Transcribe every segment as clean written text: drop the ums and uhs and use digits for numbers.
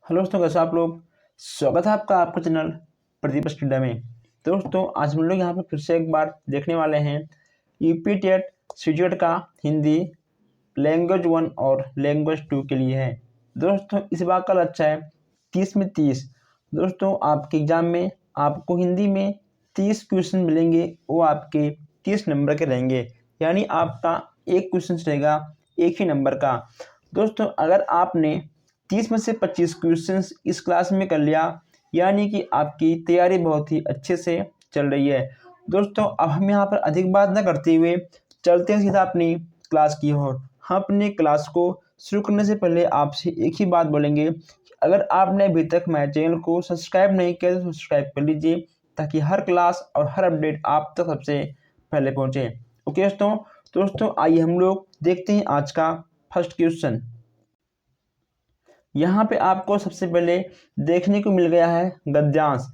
Hello दोस्तों, कैसे आप लोग। स्वागत है आपका आपका चैनल प्रदीप स्टूडियो में। दोस्तों, आज हम लोग यहाँ पर फिर से एक बार देखने वाले हैं यूपी टेट सीटेट का हिंदी लैंग्वेज 1 और लैंग्वेज 2 के लिए है। दोस्तों, इस बार का लक्ष्य है 30 में 30। दोस्तों, आपके एग्जाम में आपको हिंदी में 30 क्वेश्चन मिलेंगे, वो आपके 30 नंबर के रहेंगे, यानी आपका एक क्वेश्चन रहेगा एक ही नंबर का। दोस्तों, अगर आपने 30 में से 25 क्वेश्चंस इस क्लास में कर लिया, यानी कि आपकी तैयारी बहुत ही अच्छे से चल रही है। दोस्तों, अब हम यहाँ पर अधिक बात न करते हुए चलते हैं सीधा अपनी क्लास की ओर। हम अपनी क्लास को शुरू करने से पहले आपसे एक ही बात बोलेंगे कि अगर आपने अभी तक मेरे चैनल को सब्सक्राइब नहीं किया तो सब्सक्राइब कर लीजिए, ताकि हर क्लास और हर अपडेट आप तक सबसे पहले पहुँचे। ओके दोस्तों, आइए हम लोग देखते हैं आज का फर्स्ट क्वेश्चन। यहाँ पे आपको सबसे पहले देखने को मिल गया है गद्यांश।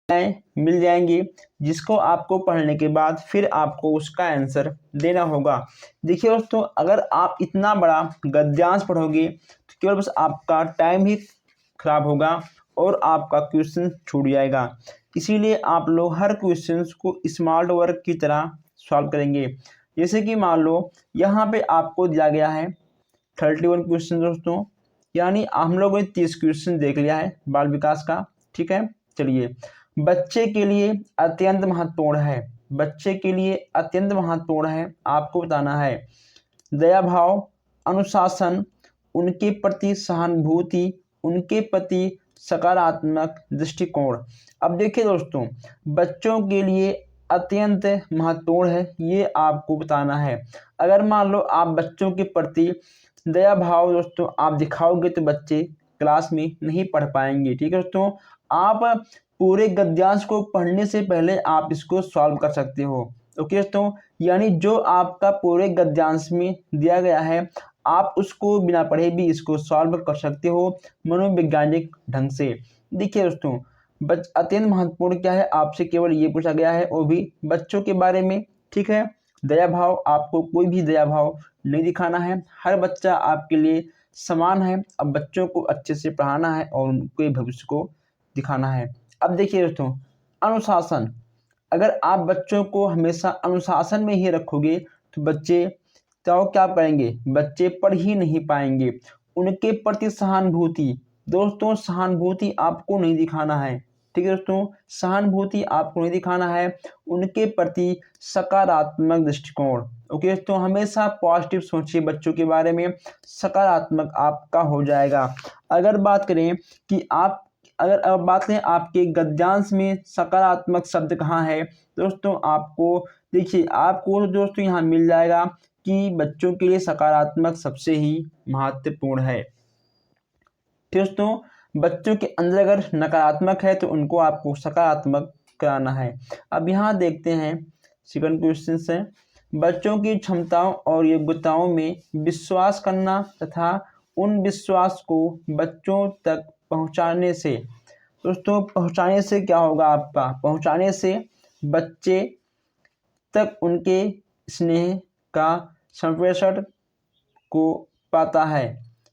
मिल जाएंगी, जिसको आपको पढ़ने के बाद फिर आपको उसका आंसर देना होगा। देखिए दोस्तों, अगर आप इतना बड़ा गद्यांश पढ़ोगे तो केवल बस आपका टाइम ही खराब होगा और आपका क्वेश्चन छूट जाएगा। इसीलिए आप लोग हर क्वेश्चन को स्मार्ट वर्क की तरह सॉल्व करेंगे। जैसे कि मान लो यहाँ पे आपको दिया गया है 31 क्वेश्चन दोस्तों, यानी हम लोगों ने 30 क्वेश्चन देख लिया है बाल विकास का। ठीक है, चलिए। बच्चे के लिए अत्यंत महत्वपूर्ण है, बच्चे के लिए अत्यंत महत्वपूर्ण है, आपको बताना है दया भाव, अनुशासन, उनके प्रति सहानुभूति, उनके प्रति सकारात्मक दृष्टिकोण। अब देखिए दोस्तों, बच्चों के लिए अत्यंत महत्वपूर्ण है, ये आपको बताना है। अगर मान लो आप बच्चों के प्रति दया भाव दोस्तों आप दिखाओगे तो बच्चे क्लास में नहीं पढ़ पाएंगे। ठीक है दोस्तों, आप पूरे गद्यांश को पढ़ने से पहले आप इसको सॉल्व कर सकते हो। ओके दोस्तों, यानी जो आपका पूरे गद्यांश में दिया गया है आप उसको बिना पढ़े भी इसको सॉल्व कर सकते हो मनोवैज्ञानिक ढंग से। देखिए दोस्तों, अत्यंत महत्वपूर्ण क्या है, आपसे केवल ये पूछा गया है, वो भी बच्चों के बारे में। ठीक है, दया भाव, आपको कोई भी दया भाव नहीं दिखाना है, हर बच्चा आपके लिए समान है। अब बच्चों को अच्छे से पढ़ाना है और उनके भविष्य को दिखाना है। अब देखिए दोस्तों, अनुशासन, अगर आप बच्चों को हमेशा अनुशासन में ही रखोगे तो बच्चे तो क्या करेंगे, बच्चे पढ़ ही नहीं पाएंगे। उनके प्रति सहानुभूति, दोस्तों सहानुभूति आपको नहीं दिखाना है। ठीक है दोस्तों, सहानुभूति आपको नहीं दिखाना है, उनके प्रति सकारात्मक दृष्टिकोण। ओके दोस्तों, हमेशा पॉजिटिव सोचिए बच्चों के बारे में, सकारात्मक आपका हो जाएगा। अगर बात करें कि आप अगर अब बात करें आपके गद्यांश में सकारात्मक शब्द कहाँ है दोस्तों, आपको देखिए आपको दोस्तों यहाँ मिल जाएगा कि बच्चों के लिए सकारात्मक सबसे ही महत्वपूर्ण है। दोस्तों, बच्चों के अंदर अगर नकारात्मक है तो उनको आपको सकारात्मक कराना है। अब यहाँ देखते हैं सेकंड क्वेश्चन से, बच्चों की क्षमताओं और योग्यताओं में विश्वास करना तथा उन विश्वास को बच्चों तक पहुँचाने से। दोस्तों, पहुँचाने से क्या होगा, आपका पहुँचाने से बच्चे तक उनके स्नेह का संप्रेषण को पाता है।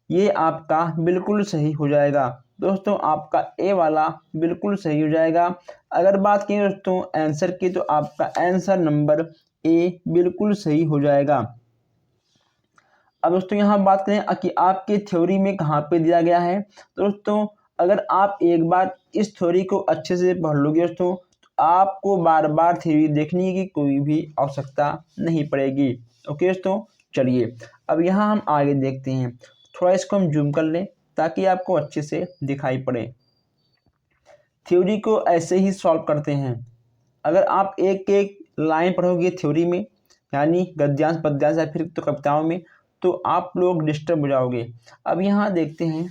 ये आपका बिल्कुल सही हो जाएगा दोस्तों, आपका ए वाला बिल्कुल सही हो जाएगा। अगर बात करें दोस्तों आंसर की तो आपका आंसर नंबर ए बिल्कुल सही हो जाएगा। अब दोस्तों यहाँ बात करें कि आपके थ्योरी में कहाँ पे दिया गया है। दोस्तों, अगर आप एक बार इस थ्योरी को अच्छे से पढ़ लोगे दोस्तों तो आपको बार बार थ्योरी देखने की कोई भी आवश्यकता नहीं पड़ेगी। ओके दोस्तों, चलिए अब यहाँ हम आगे देखते हैं। थोड़ा इसको हम जूम कर लें ताकि आपको अच्छे से दिखाई पड़े। थ्योरी को ऐसे ही सॉल्व करते हैं। अगर आप एक एक लाइन पढ़ोगे थ्योरी में, यानी गद्यांश पद्यांश या फिर तो कविताओं में, तो आप लोग डिस्टर्ब हो जाओगे। अब यहाँ देखते हैं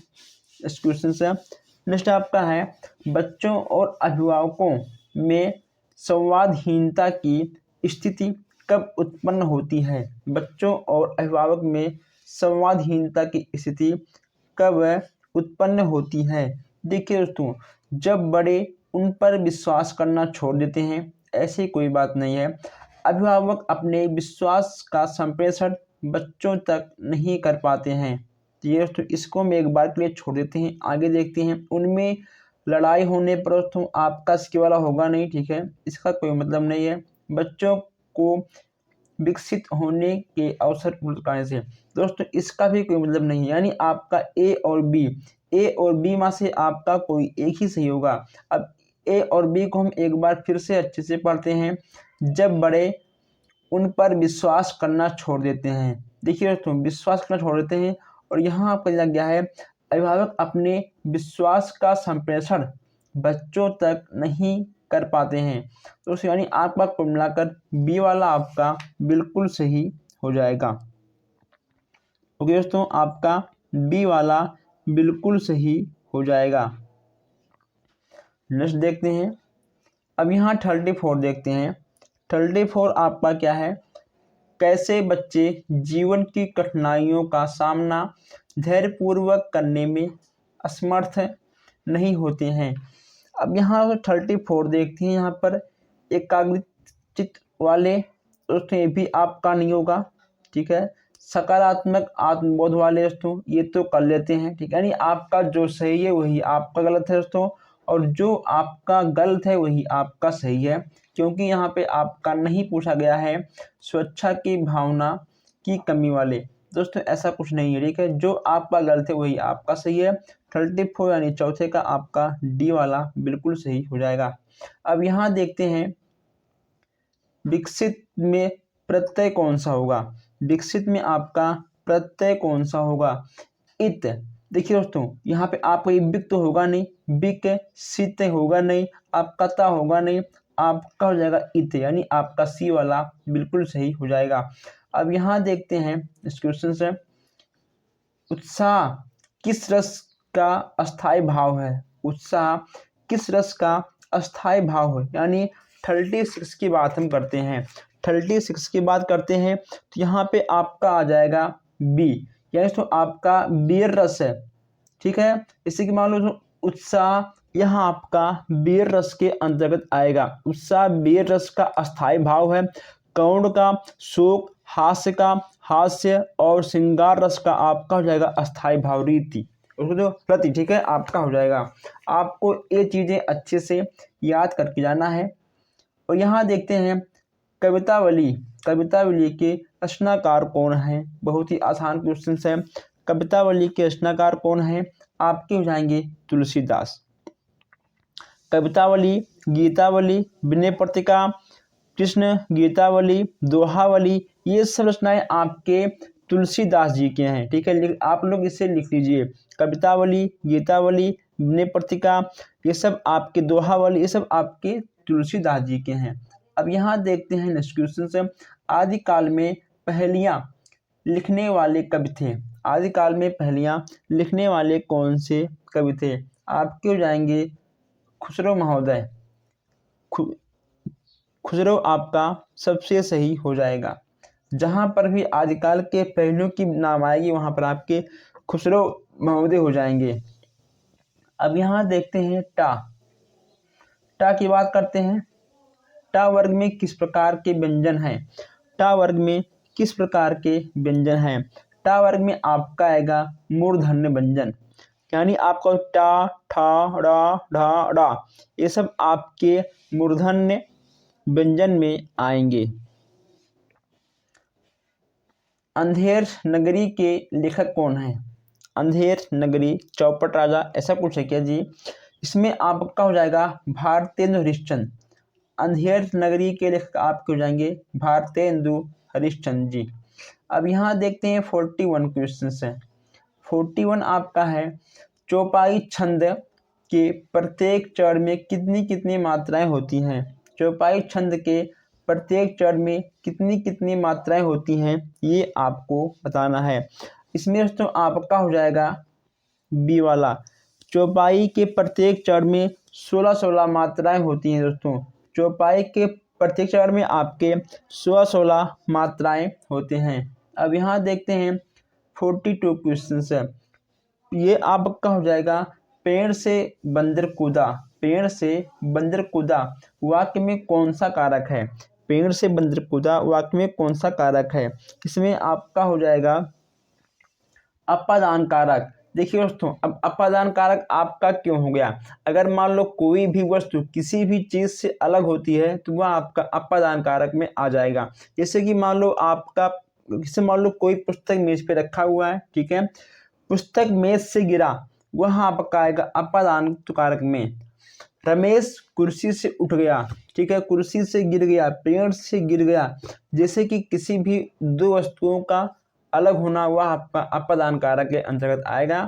इस क्वेश्चन से। नेक्स्ट आपका है, बच्चों और अभिभावकों में संवादहीनता की स्थिति कब उत्पन्न होती है। बच्चों और अभिभावक में संवादहीनता की स्थिति कब उत्पन्न होती है। देखिए दोस्तों, जब बड़े उन पर विश्वास करना छोड़ देते हैं, ऐसी कोई बात नहीं है। अभिभावक अपने विश्वास का संप्रेषण बच्चों तक नहीं कर पाते हैं। तो ये दोस्तों इसको हम एक बार के लिए छोड़ देते हैं, आगे देखते हैं। उनमें लड़ाई होने पर दोस्तों आपका इसके वाला होगा नहीं, ठीक है, इसका कोई मतलब नहीं है। बच्चों को विकसित होने के अवसर उपलब्ध कराने से, दोस्तों इसका भी कोई मतलब नहीं है, यानी आपका ए और बी में से आपका कोई एक ही सही होगा। अब ए और बी को हम एक बार फिर से अच्छे से पढ़ते हैं। जब बड़े उन पर विश्वास करना छोड़ देते हैं, देखिए दोस्तों विश्वास करना छोड़ देते हैं, और यहाँ आपका दिया गया है अभिभावक अपने विश्वास का संप्रेषण बच्चों तक नहीं कर पाते हैं। तो यानी आपका कुल मिलाकर बी वाला आपका बिल्कुल सही हो जाएगा। ओके दोस्तों, आपका बी वाला बिल्कुल सही हो जाएगा। नेक्स्ट देखते हैं। अब यहाँ 34 देखते हैं। 34 आपका क्या है, कैसे बच्चे जीवन की कठिनाइयों का सामना धैर्यपूर्वक करने में असमर्थ नहीं होते हैं। अब यहाँ 34 देखते हैं। यहाँ पर एकाग्रचित्त वाले दोस्तों ये भी आपका नहीं होगा, ठीक है। सकारात्मक आत्मबोध वाले दोस्तों ये तो कर लेते हैं, ठीक है, यानी आपका जो सही है वही आपका गलत है दोस्तों, और जो आपका गलत है वही आपका सही है, क्योंकि यहाँ पे आपका नहीं पूछा गया है स्वेच्छा की भावना की कमी वाले। दोस्तों ऐसा कुछ नहीं है, ठीक है, जो आपका गलत है वही आपका सही है। 34 यानी चौथे का आपका डी वाला बिल्कुल सही हो जाएगा। अब यहाँ देखते हैं विकसित में प्रत्यय कौन सा होगा। विकसित में आपका प्रत्यय कौन सा होगा, इत। देखिए दोस्तों यहाँ पे आपका ये विक तो होगा नहीं, विक सित होगा नहीं, आपका ता होगा नहीं, आपका हो जाएगा इत, यानी आपका सी वाला बिल्कुल सही हो जाएगा। अब यहाँ देखते हैं इस क्वेश्चन से, उत्साह किस रस का अस्थाई भाव है। उत्साह किस रस का अस्थाई भाव है, यानी 36 की बात हम करते हैं। 36 की बात करते हैं तो यहाँ पे आपका आ जाएगा बी, यानी तो आपका बियर रस है, ठीक है। इसी की मान लो तो उत्साह यहाँ आपका बियर रस के अंतर्गत आएगा। उत्साह बियर रस का अस्थाई भाव है। करुण का शोक, हास्य का हास्य, और श्रृंगार रस का आपका हो जाएगा अस्थाई भाव रीति, उसको जो प्रति, ठीक है, आपका हो जाएगा। आपको ये चीज़ें अच्छे से याद करके जाना है। और यहाँ देखते हैं कवितावली, कवितावली के रचनाकार कौन है। बहुत ही आसान क्वेश्चन है। कवितावली के रचनाकार कौन है, आपके हो जाएंगे तुलसीदास। कवितावली, गीतावली, विनय पत्रिका, कृष्ण गीतावली, दोहावली, ये सब रचनाएं आपके तुलसीदास जी के हैं, ठीक है। आप लोग इसे लिख लीजिए, कवितावली, गीतावली, विनय पत्रिका, ये सब आपके दोहावली, ये सब आपके तुलसीदास जी के हैं। अब यहाँ देखते हैं नेक्स्ट क्वेश्चन से, आदिकाल में पहेलियाँ लिखने वाले कवि थे। आदिकाल में पहेलियाँ लिखने वाले कौन से कवि थे, आपके हो जाएंगे खुसरो महोदय। खुसरो आपका सबसे सही हो जाएगा। जहाँ पर भी आदिकाल के पहलुओं की नाम आएगी वहाँ पर आपके खुसरो महोदय हो जाएंगे। अब यहाँ देखते हैं टा, टा की बात करते हैं। टा वर्ग में किस प्रकार के व्यंजन हैं। टा वर्ग में किस प्रकार के व्यंजन हैं। टा वर्ग में आपका आएगा मूर्धन्य व्यंजन, यानी आपका टा, ठा, डा, ढा, डा, ये सब आपके मूर्धन्य व्यंजन में आएंगे। अंधेर नगरी के लेखक कौन है। अंधेर नगरी, चौपट राजा, ऐसा कुछ है क्या जी। इसमें आपका हो जाएगा भारतेंदु हरिश्चंद्र। अंधेर नगरी के लेखक आपके हो जाएंगे भारतेंदु हरिश्चंद्र जी। अब यहाँ देखते हैं 41 क्वेश्चन है। 41 आपका है, चौपाई छंद के प्रत्येक चरण में कितनी कितनी मात्राएं होती हैं। चौपाई छंद के प्रत्येक चरण में कितनी कितनी मात्राएं होती हैं, ये आपको बताना है। इसमें दोस्तों आपका हो जाएगा बी वाला, चौपाई के प्रत्येक चरण में 16 मात्राएं होती हैं दोस्तों। चौपाई के प्रत्येक चरण में आपके 16 मात्राएं होते हैं। अब यहाँ देखते हैं 42 क्वेश्चन है। ये आपका हो जाएगा पेड़ से बंदर कूदा। पेड़ से बंदर कूदा वाक्य में कौन सा कारक है। पेड़ से बंदर कूदा वाक्य में कौन सा कारक है? इसमें आपका हो जाएगा अपादान कारक। देखिए दोस्तों, अब अपादान कारक आपका क्यों हो गया? अगर मान लो कोई भी वस्तु किसी भी चीज़ से अलग होती है तो वह आपका अपादान कारक में आ जाएगा। जैसे कि मान लो आपका, जैसे मान लो कोई पुस्तक मेज पे रखा हुआ है, ठीक है, पुस्तक मेज से गिरा, वह आपका आएगा अपादान कारक में। रमेश कुर्सी से उठ गया, ठीक है, कुर्सी से गिर गया, पेड़ से गिर गया, जैसे कि किसी भी दो वस्तुओं का अलग होना वह आपका अपादान कारक के अंतर्गत आएगा।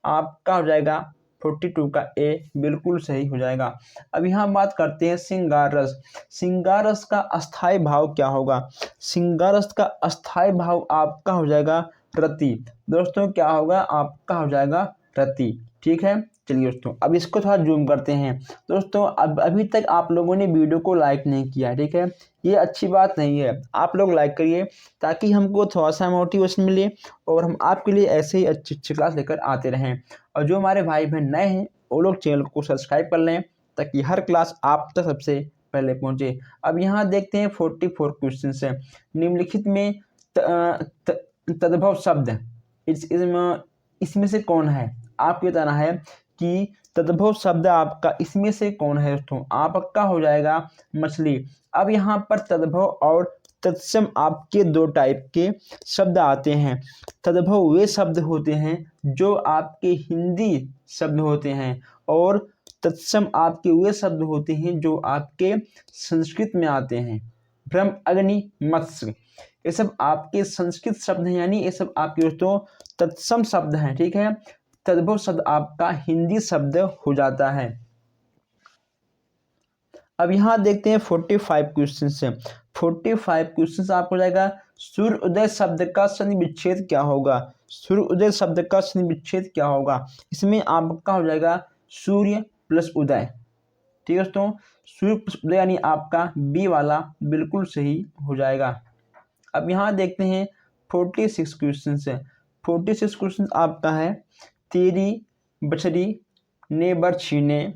आपका हो जाएगा 42 का ए बिल्कुल सही हो जाएगा। अब यहाँ बात करते हैं श्रृंगार रस। श्रृंगार रस का अस्थाई भाव क्या होगा? श्रृंगार रस का अस्थाई भाव आपका हो जाएगा रति। दोस्तों क्या होगा? आपका हो जाएगा रति, ठीक है। चलिए दोस्तों, अब इसको थोड़ा जूम करते हैं। दोस्तों अब अभी तक आप लोगों ने वीडियो को लाइक नहीं किया, ठीक है, ये अच्छी बात नहीं है। आप लोग लाइक करिए ताकि हमको थोड़ा सा मोटिवेशन मिले और हम आपके लिए ऐसे ही अच्छी अच्छी क्लास लेकर आते रहें। और जो हमारे भाई बहन नए हैं वो लोग चैनल को सब्सक्राइब कर लें ताकि हर क्लास आप तक सबसे पहले पहुँचे। अब यहाँ देखते हैं 44 क्वेश्चन है। निम्नलिखित में तद्भव शब्द इसमें से कौन है? आपको बताना है कि तद्भव शब्द आपका इसमें से कौन है दोस्तों? आपका हो जाएगा मछली। अब यहाँ पर तद्भव और तत्सम आपके दो टाइप के शब्द आते हैं। तद्भव वे शब्द होते हैं जो आपके हिंदी शब्द होते हैं और तत्सम आपके वे शब्द होते हैं जो आपके संस्कृत में आते हैं। ब्रह्म, अग्नि, मत्स्य, ये सब आपके संस्कृत शब्द हैं, यानी ये सब आपके दोस्तों तत्सम शब्द हैं, ठीक है। तद्भव शब्द आपका हिंदी शब्द हो जाता है। अब यहाँ देखते हैं 45 क्वेश्चन से। 45 क्वेश्चन आपको हो जाएगा सूर्य उदय शब्द का संधि विच्छेद क्या होगा? सूर्य उदय शब्द का संधि विच्छेद क्या होगा? इसमें आपका हो जाएगा सूर्य प्लस उदय, ठीक है दोस्तों। सूर्य प्लस उदय यानी आपका बी वाला बिल्कुल सही हो जाएगा। अब यहाँ देखते हैं 46 क्वेश्चन से। 46 क्वेश्चन आपका है तेरी बछड़ी ने बर छीने,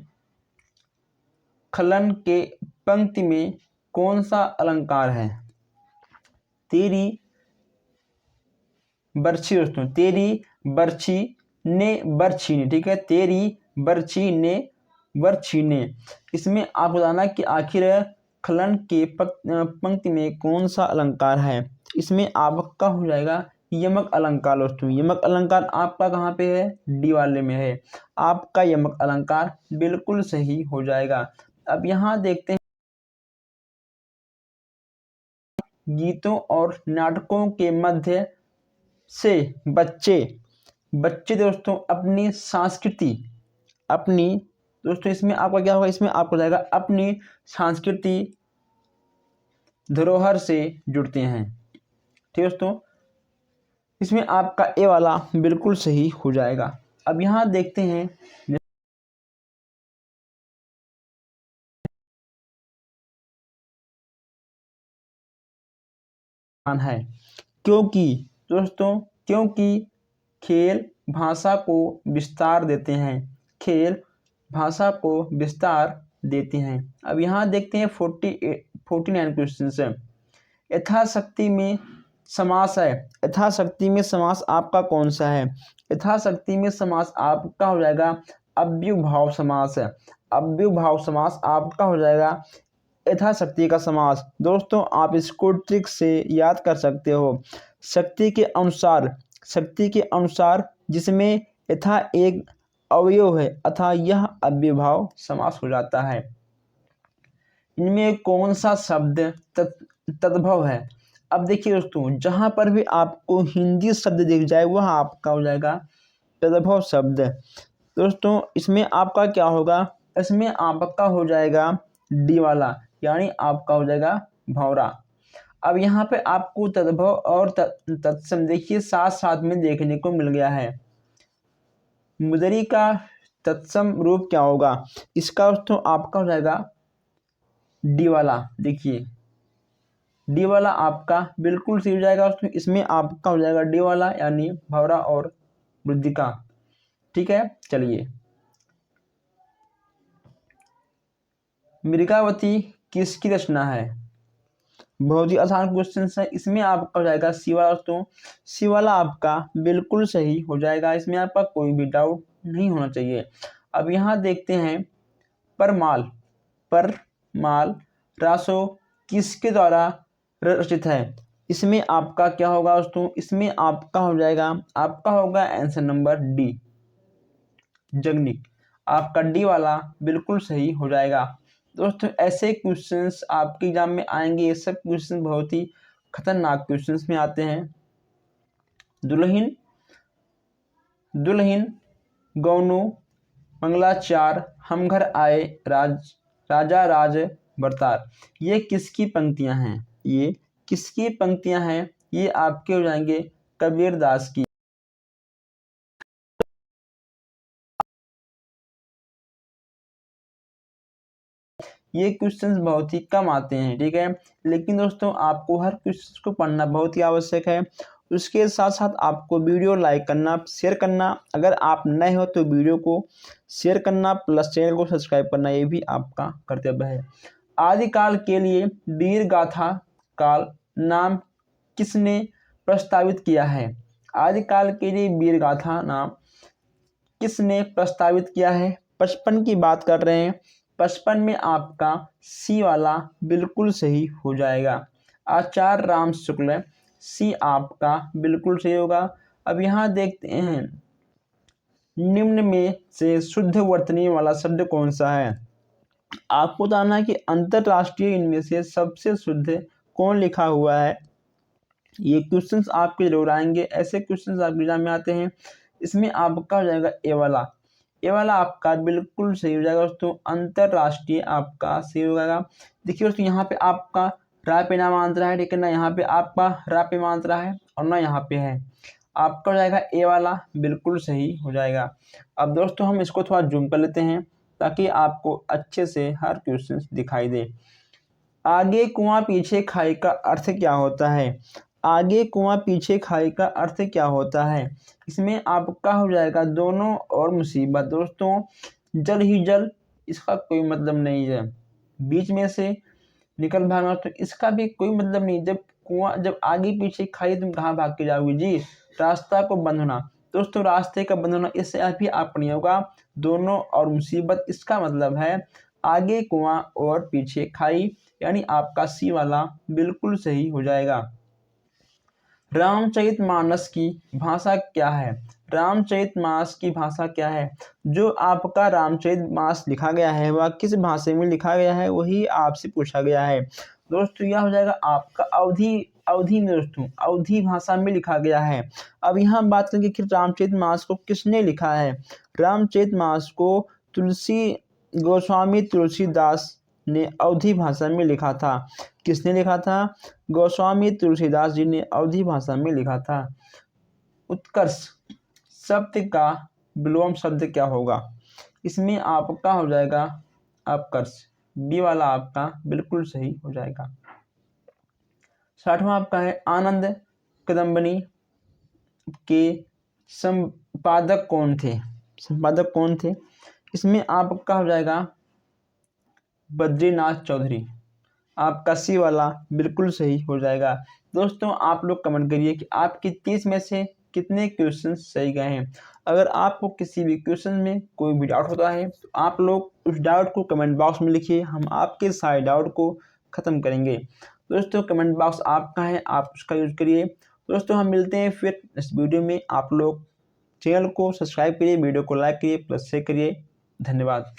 खलन के पंक्ति में कौन सा अलंकार है? तेरी बर्छी दोस्तों, तेरी बर्छी ने बर छीने, ठीक है, तेरी बर्छी ने बर छीने। इसमें आप बताना कि आखिर खलन के पंक्ति में कौन सा अलंकार है? इसमें आपका हो जाएगा यमक अलंकार दोस्तों। यमक अलंकार आपका कहाँ पे है? डी वाले में है। आपका यमक अलंकार बिल्कुल सही हो जाएगा। अब यहाँ देखते हैं गीतों और नाटकों के मध्य से बच्चे दोस्तों अपनी संस्कृति दोस्तों इसमें आपका क्या होगा? इसमें आपको जाएगा अपनी संस्कृति धरोहर से जुड़ते हैं, ठीक है दोस्तों। इसमें आपका ए वाला बिल्कुल सही हो जाएगा। अब यहाँ देखते हैं है क्योंकि दोस्तों, क्योंकि खेल भाषा को विस्तार देते हैं, खेल भाषा को विस्तार देते हैं। अब यहाँ देखते हैं 49 क्वेश्चन है। यथाशक्ति में समास है। यथाशक्ति में समास आपका कौन सा है? यथाशक्ति में समास आपका हो जाएगा अव्ययभाव समास है। अव्ययभाव समास आपका हो जाएगा यथाशक्ति का समास। दोस्तों आप इसको ट्रिक से याद कर सकते हो। शक्ति के अनुसार जिसमें यथा एक अवयव है अतः यह अव्ययभाव समास हो जाता है। इनमें कौन सा शब्द तद्भव है? अब देखिए दोस्तों, जहाँ पर भी आपको हिंदी शब्द दिख जाए वह आपका हो जाएगा तद्भव शब्द। दोस्तों इसमें आपका क्या होगा? इसमें आपका हो जाएगा डी वाला, यानी आपका हो जाएगा भौरा। अब यहाँ पे आपको तद्भव और तत्सम देखिए साथ साथ में देखने को मिल गया है। मुदरी का तत्सम रूप क्या होगा? इसका दोस्तों आपका हो जाएगा डी वाला। देखिए डी वाला आपका बिल्कुल सही हो जाएगा दोस्तों। इसमें आपका हो जाएगा डी वाला यानी भौरा और वृद्धिका, ठीक है। चलिए, मृगावती किसकी रचना है? बहुत ही आसान क्वेश्चन है। इसमें आपका हो जाएगा सी वाला दोस्तों, सी वाला आपका बिल्कुल सही हो जाएगा, इसमें आपका कोई भी डाउट नहीं होना चाहिए। अब यहाँ देखते हैं परमाल रासो किसके द्वारा रचित है। इसमें आपका क्या होगा दोस्तों, इसमें आपका हो जाएगा, आपका होगा आंसर नंबर डी, जगनिक। आपका डी वाला बिल्कुल सही हो जाएगा। दोस्तों ऐसे क्वेश्चंस आपके एग्जाम में आएंगे, ये सब क्वेश्चन बहुत ही खतरनाक क्वेश्चंस में आते हैं। दुल्हन दुल्हन गौनू मंगलाचार हम घर आए राजा राज बरतार, ये किसकी पंक्तियां हैं, ये किसकी पंक्तियां हैं, ये आपके हो जाएंगे कबीर दास की। ये क्वेश्चंस बहुत ही कम आते हैं, ठीक है, लेकिन दोस्तों आपको हर क्वेश्चन को पढ़ना बहुत ही आवश्यक है। उसके साथ साथ आपको वीडियो लाइक करना, शेयर करना, अगर आप नए हो तो वीडियो को शेयर करना प्लस चैनल को सब्सक्राइब करना, ये भी आपका कर्तव्य है। आदिकाल के लिए वीर गाथा काल नाम किसने प्रस्तावित किया है। आदिकाल के लिए वीर गाथा नाम किसने प्रस्तावित किया है। 55 की बात कर रहे हैं, 55 में आपका सी वाला बिल्कुल सही हो जाएगा। आचार्य राम शुक्ल, सी आपका बिल्कुल सही होगा। अब यहाँ देखते हैं निम्न में से शुद्ध वर्तनी वाला शब्द कौन सा है। आपको बताना है कि अंतरराष्ट्रीय इनमें से सबसे शुद्ध कौन लिखा हुआ है। ये क्वेश्चंस आपके जरूर आएंगे, ऐसे क्वेश्चंस आपके एग्जाम में आते हैं। इसमें आपका हो जाएगा ए वाला, ए वाला आपका बिल्कुल सही हो जाएगा दोस्तों, अंतरराष्ट्रीय आपका सही हो जाएगा। देखिए दोस्तों यहाँ पे आपका रा पे नाम आंतरा है, ठीक है ना, यहाँ पे आपका रा पे मांतरा है और ना यहाँ पे है, आपका हो जाएगा ए वाला बिल्कुल सही हो जाएगा। अब दोस्तों हम इसको थोड़ा जूम कर लेते हैं ताकि आपको अच्छे से हर क्वेश्चन दिखाई दे। आगे कुआं पीछे खाई का अर्थ क्या होता है। आगे कुआं पीछे खाई का अर्थ क्या होता है। इसमें आपका हो जाएगा दोनों और मुसीबत। दोस्तों जल ही जल, इसका कोई मतलब नहीं है, बीच में से निकल भागना, तो इसका भी कोई मतलब नहीं। जब कुआं, जब आगे पीछे खाई तुम कहाँ भाग के जाओगे जी, रास्ता को बंद होना। दोस्तों रास्ते का बंद होना, इससे अभी आप नहीं होगा। दोनों और मुसीबत, इसका मतलब है आगे कुआं और पीछे खाई, यानी आपका सी वाला बिल्कुल सही हो जाएगा। रामचरितमानस की भाषा क्या है। रामचरितमानस की भाषा क्या है। जो आपका रामचरितमानस लिखा गया है वह किस भाषा में लिखा गया है, वही आपसे पूछा गया है। दोस्तों यह हो जाएगा आपका अवधी में, दोस्तों अवधी भाषा में लिखा गया है। अब यहाँ हम बात करेंगे कि रामचरितमानस को किसने लिखा है। रामचरितमानस को गोस्वामी तुलसीदास ने अवधी भाषा में लिखा था। किसने लिखा था, गोस्वामी तुलसीदास जी ने अवधी भाषा में लिखा था। उत्कर्ष शब्द का विलोम शब्द क्या होगा। इसमें आपका हो जाएगा अपकर्ष, बी वाला आपका बिल्कुल सही हो जाएगा। 60वां आपका है आनंद कदम्बनी के संपादक कौन थे। संपादक कौन थे, इसमें आपका हो जाएगा बद्रीनाथ चौधरी, आपका सी वाला बिल्कुल सही हो जाएगा। दोस्तों आप लोग कमेंट करिए कि आपकी 30 में से कितने क्वेश्चन सही गए हैं। अगर आपको किसी भी क्वेश्चन में कोई भी डाउट होता है तो आप लोग उस डाउट को कमेंट बॉक्स में लिखिए, हम आपके सारे डाउट को ख़त्म करेंगे। दोस्तों कमेंट बॉक्स आपका है, आप उसका यूज़ करिए। दोस्तों हम मिलते हैं फिर इस वीडियो में। आप लोग चैनल को सब्सक्राइब करिए, वीडियो को लाइक करिए प्लस शेयर करिए। धन्यवाद।